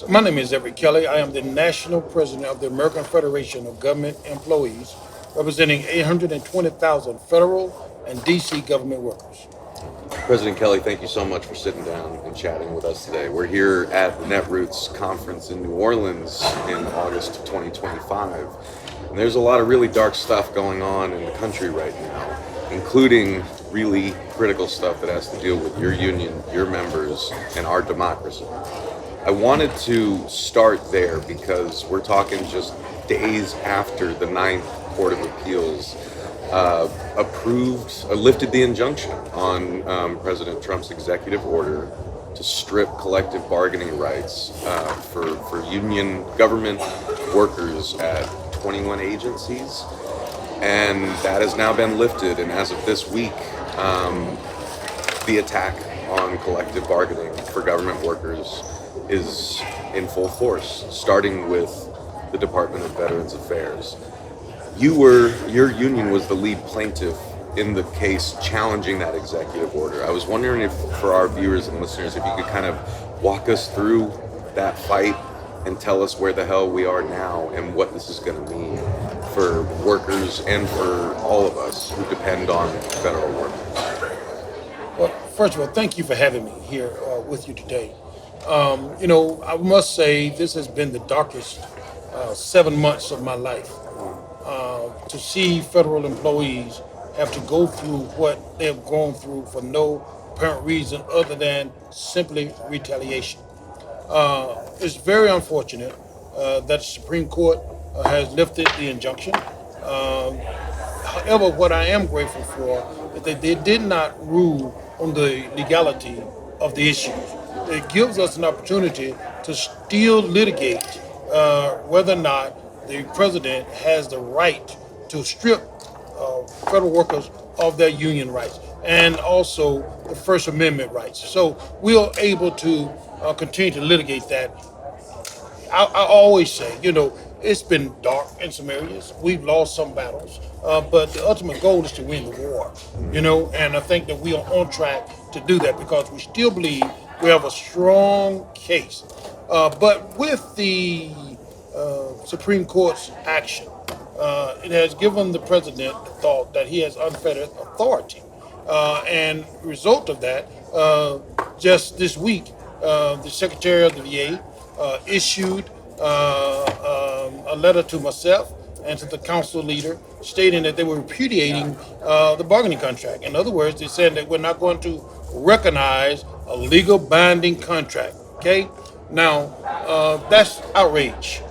So my name is Everett Kelley. I am the National President of the American Federation of Government Employees, representing 820,000 federal and D.C. government workers. President Kelley, thank you so much for sitting down and chatting with us today. We're here at the Netroots conference in New Orleans in August of 2025. And there's a lot of really dark stuff going on in the country right now, including really critical stuff that has to deal with your union, your members, and our democracy. I wanted to start there because we're talking just days after the Ninth Court of Appeals lifted the injunction on President Trump's executive order to strip collective bargaining rights for union government workers at 21 agencies. And that has now been lifted. And as of this week, the attack on collective bargaining for government workers is in full force, starting with the Department of Veterans Affairs. Your union was the lead plaintiff in the case challenging that executive order. I was wondering if, for our viewers and listeners, if you could kind of walk us through that fight and tell us where the hell we are now and what this is going to mean for workers and for all of us who depend on federal workers. Well, first of all, thank you for having me here with you today. I must say this has been the darkest 7 months of my life. To see federal employees have to go through what they have gone through for no apparent reason other than simply retaliation. It's very unfortunate that the Supreme Court has lifted the injunction. However, what I am grateful for is that they did not rule on the legality of the issues. It gives us an opportunity to still litigate whether or not the president has the right to strip federal workers of their union rights and also the First Amendment rights. So we are able to continue to litigate that. I always say, it's been dark in some areas. We've lost some battles, but the ultimate goal is to win the war, and I think that we are on track to do that because we still believe we have a strong case. But with the Supreme Court's action, it has given the president the thought that he has unfettered authority. And result of that, just this week, the Secretary of the VA issued a letter to myself and to the council leader stating that they were repudiating the bargaining contract. In other words, they said that we're not going to recognize a legal binding contract. Okay? Now, that's outrage,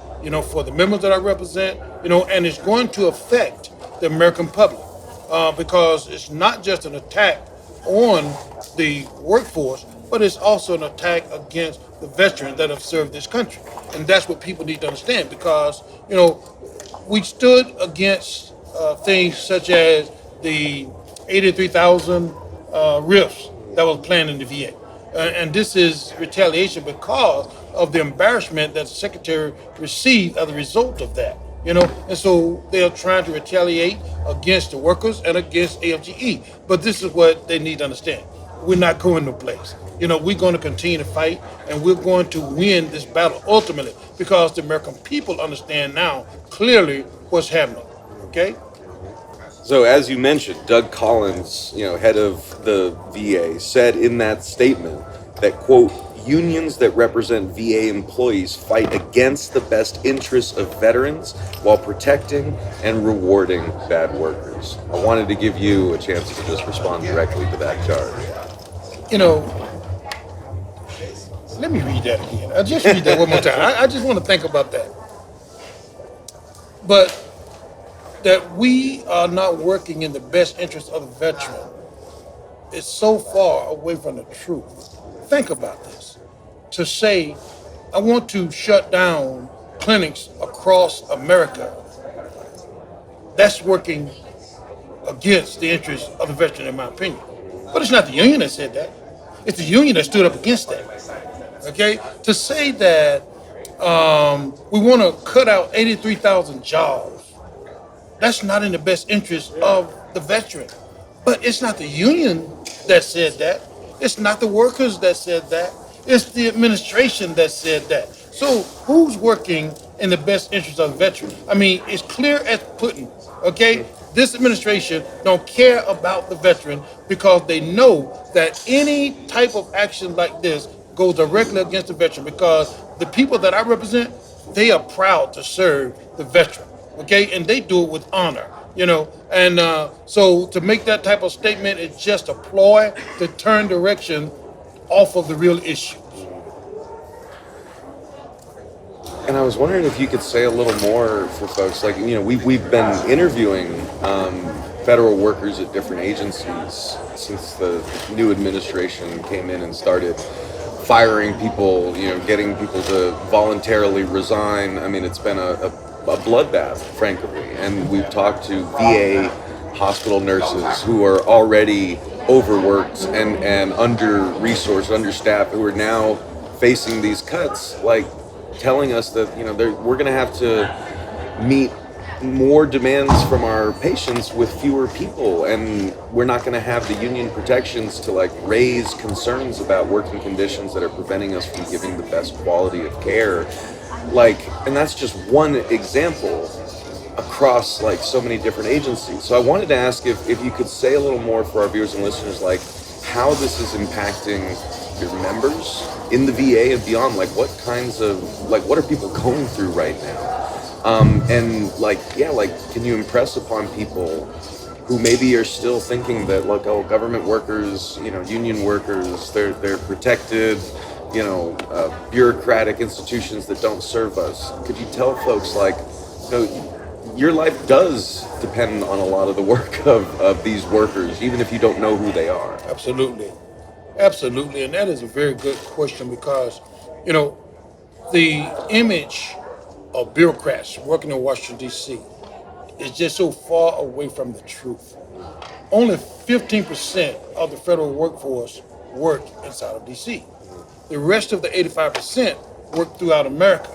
for the members that I represent, and it's going to affect the American public because it's not just an attack on the workforce, but it's also an attack against the veterans that have served this country. And that's what people need to understand because, we stood against things such as the 83,000 RIFs that was planned in the VA. And this is retaliation because of the embarrassment that the secretary received as a result of that. And so they are trying to retaliate against the workers and against AFGE. But this is what they need to understand. We're not going no place. We're going to continue to fight and we're going to win this battle ultimately because the American people understand now clearly what's happening. Okay? So as you mentioned, Doug Collins, head of the VA, said in that statement that, quote, unions that represent VA employees fight against the best interests of veterans while protecting and rewarding bad workers. I wanted to give you a chance to just respond directly to that charge. Let me read that again. I'll just read that one more time. I just want to think about that. But that we are not working in the best interest of the veteran is so far away from the truth. Think about this. To say, I want to shut down clinics across America, that's working against the interests of the veteran, in my opinion. But it's not the union that said that. It's the union that stood up against that. Okay? To say that we want to cut out 83,000 jobs, that's not in the best interest of the veteran. But it's not the union that said that. It's not the workers that said that. It's the administration that said that. So who's working in the best interest of the veteran? I mean, it's clear as pudding, okay? This administration don't care about the veteran because they know that any type of action like this goes directly against the veteran, because the people that I represent, they are proud to serve the veteran, okay? And they do it with honor, And so to make that type of statement is just a ploy to turn direction off of the real issue. And I was wondering if you could say a little more for folks, like, we've been interviewing federal workers at different agencies since the new administration came in and started firing people, getting people to voluntarily resign. I mean, it's been a bloodbath, frankly. And we've talked to VA hospital nurses who are already overworked and under-resourced, understaffed, who are now facing these cuts, like telling us that, we're going to have to meet more demands from our patients with fewer people, and we're not going to have the union protections to raise concerns about working conditions that are preventing us from giving the best quality of care. And that's just one example across so many different agencies. So I wanted to ask if you could say a little more for our viewers and listeners, how this is impacting your members in the VA and beyond. What kinds of, what are people going through right now? Can you impress upon people who maybe are still thinking that, government workers, union workers, they're protected, bureaucratic institutions that don't serve us. Could you tell folks, your life does depend on a lot of the work of these workers, even if you don't know who they are? Absolutely. Absolutely. And that is a very good question, because, the image of bureaucrats working in Washington, D.C. is just so far away from the truth. Only 15% of the federal workforce work inside of D.C. The rest of the 85% work throughout America,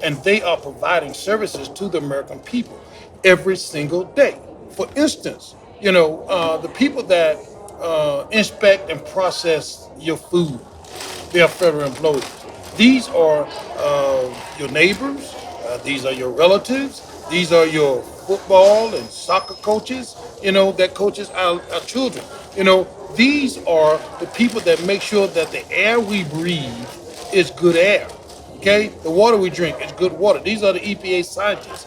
and they are providing services to the American people every single day. For instance, the people that inspect and process your food, they are federal employees. These are your neighbors, these are your relatives, these are your football and soccer coaches, that coaches our children. These are the people that make sure that the air we breathe is good air. Okay? The water we drink is good water. These are the EPA scientists.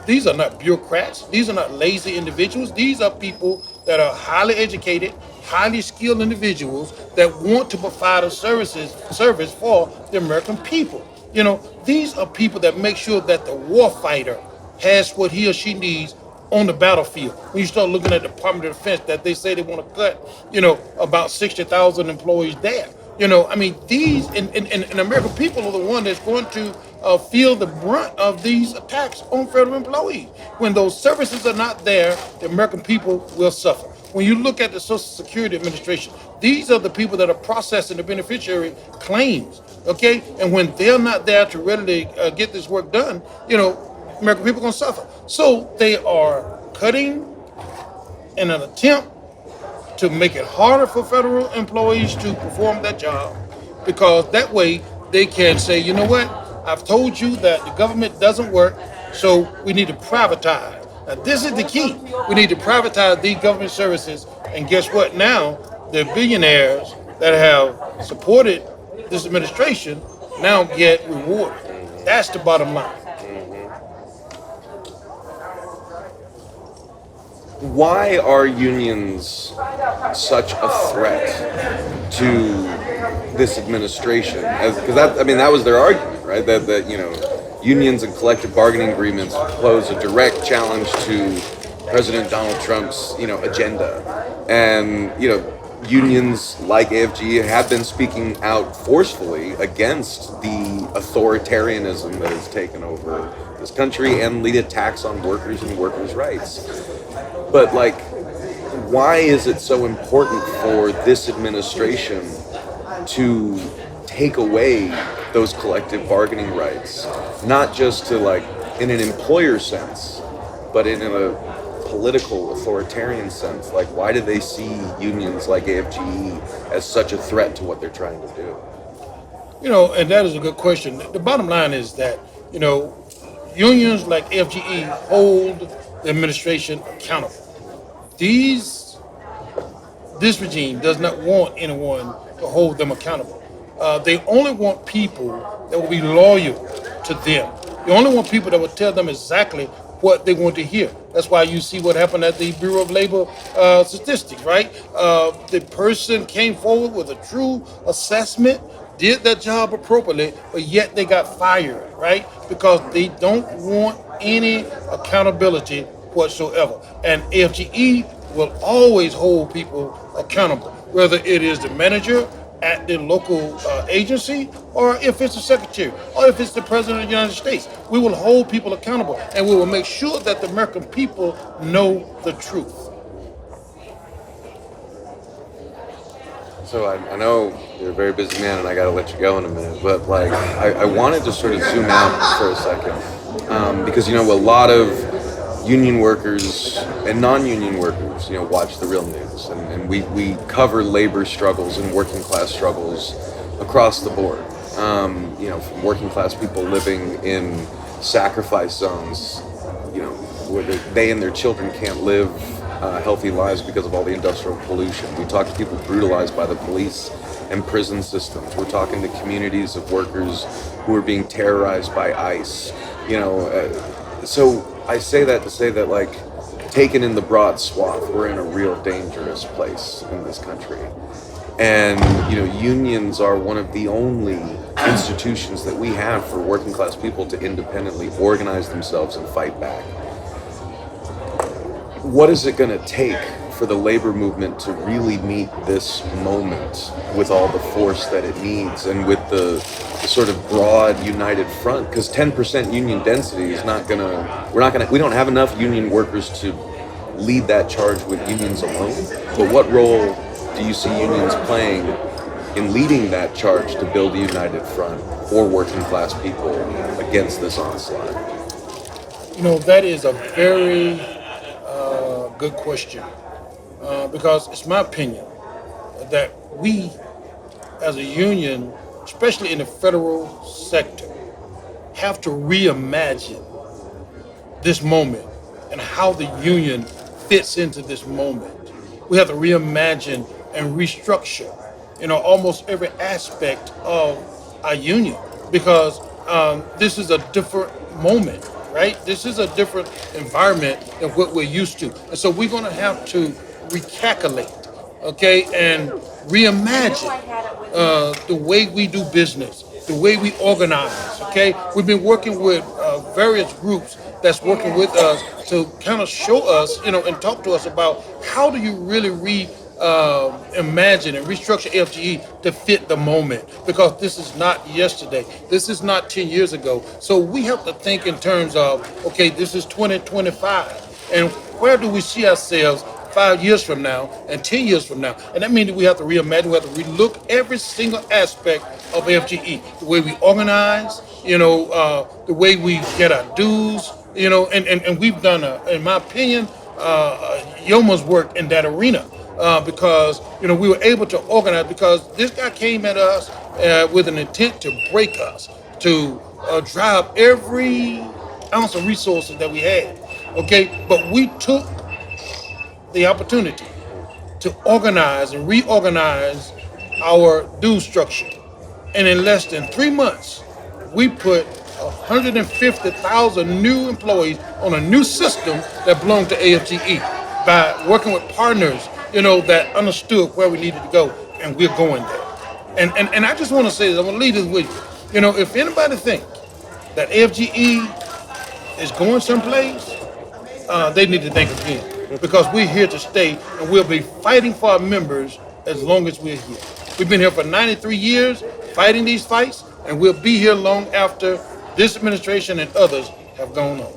These are not bureaucrats. These are not lazy individuals. These are people that are highly educated, highly skilled individuals that want to provide a service for the American people. These are people that make sure that the warfighter has what he or she needs on the battlefield. When you start looking at the Department of Defense, that they say they want to cut, about 60,000 employees there. These and American people are the one that's going to feel the brunt of these attacks on federal employees. When those services are not there, the American people will suffer. When you look at the Social Security Administration, these are the people that are processing the beneficiary claims, okay? And when they're not there to readily get this work done, American people are going to suffer. So they are cutting in an attempt to make it harder for federal employees to perform that job, because that way they can say, you know what, I've told you that the government doesn't work, so we need to privatize. Now, this is the key. We need to privatize these government services, and guess what? Now, the billionaires that have supported this administration now get rewarded. That's the bottom line. Why are unions such a threat to this administration? Because that was their argument, right? That unions and collective bargaining agreements pose a direct challenge to President Donald Trump's agenda, and unions like AFG have been speaking out forcefully against the authoritarianism that has taken over this country and the attacks on workers and workers' rights. But why is it so important for this administration to take away those collective bargaining rights, not just to in an employer sense, but in a political authoritarian sense? Why do they see unions like AFGE as such a threat to what they're trying to do? And that is a good question. The bottom line is that, you know, unions like FGE hold the administration accountable. These This regime does not want anyone to hold them accountable. They only want people that will be loyal to them. They only want people that will tell them exactly what they want to hear. That's why you see what happened at the Bureau of Labor Statistics, right? The person came forward with a true assessment, did that job appropriately, but yet they got fired, right? Because they don't want any accountability whatsoever. And FGE will always hold people accountable, whether it is the manager at the local agency, or if it's the secretary, or if it's the president of the United States. We will hold people accountable, and we will make sure that the American people know the truth. So I know you're a very busy man, and I got to let you go in a minute. But like, I wanted to sort of zoom out for a second, because a lot of union workers and non-union workers, watch the real news, and we cover labor struggles and working class struggles across the board. From working class people living in sacrifice zones, where they and their children can't live healthy lives because of all the industrial pollution. We talk to people brutalized by the police and prison systems. We're talking to communities of workers who are being terrorized by ICE. So I say that to say that, like, taken in the broad swath, we're in a real dangerous place in this country. And, unions are one of the only institutions that we have for working class people to independently organize themselves and fight back. What is it going to take for the labor movement to really meet this moment with all the force that it needs, and with the sort of broad united front? Because 10% union density is we don't have enough union workers to lead that charge with unions alone. But what role do you see unions playing in leading that charge to build a united front for working class people against this onslaught? That is a very good question, because it's my opinion that we, as a union, especially in the federal sector, have to reimagine this moment and how the union fits into this moment. We have to reimagine and restructure, almost every aspect of our union, because this is a different moment, right? This is a different environment than what we're used to. And so we're going to have to recalculate, okay, and reimagine the way we do business, the way we organize, okay? We've been working with various groups that's working with us to kind of show us, and talk to us about how do you really imagine and restructure FGE to fit the moment, because this is not yesterday. This is not 10 years ago. So we have to think in terms of, okay, this is 2025, and where do we see ourselves 5 years from now and 10 years from now? And that means that we have to reimagine, we have to relook every single aspect of FGE, the way we organize, the way we get our dues, and we've done, in my opinion, yeoman's work in that arena. Because we were able to organize, because this guy came at us with an intent to break us, to dry up every ounce of resources that we had. Okay, but we took the opportunity to organize and reorganize our due structure, and in less than 3 months, we put 150,000 new employees on a new system that belonged to AFGE by working with partners that understood where we needed to go, and we're going there. And I just want to say this, I want to leave this with you. If anybody think that FGE is going someplace, they need to think again, because we're here to stay, and we'll be fighting for our members as long as we're here. We've been here for 93 years fighting these fights, and we'll be here long after this administration and others have gone on.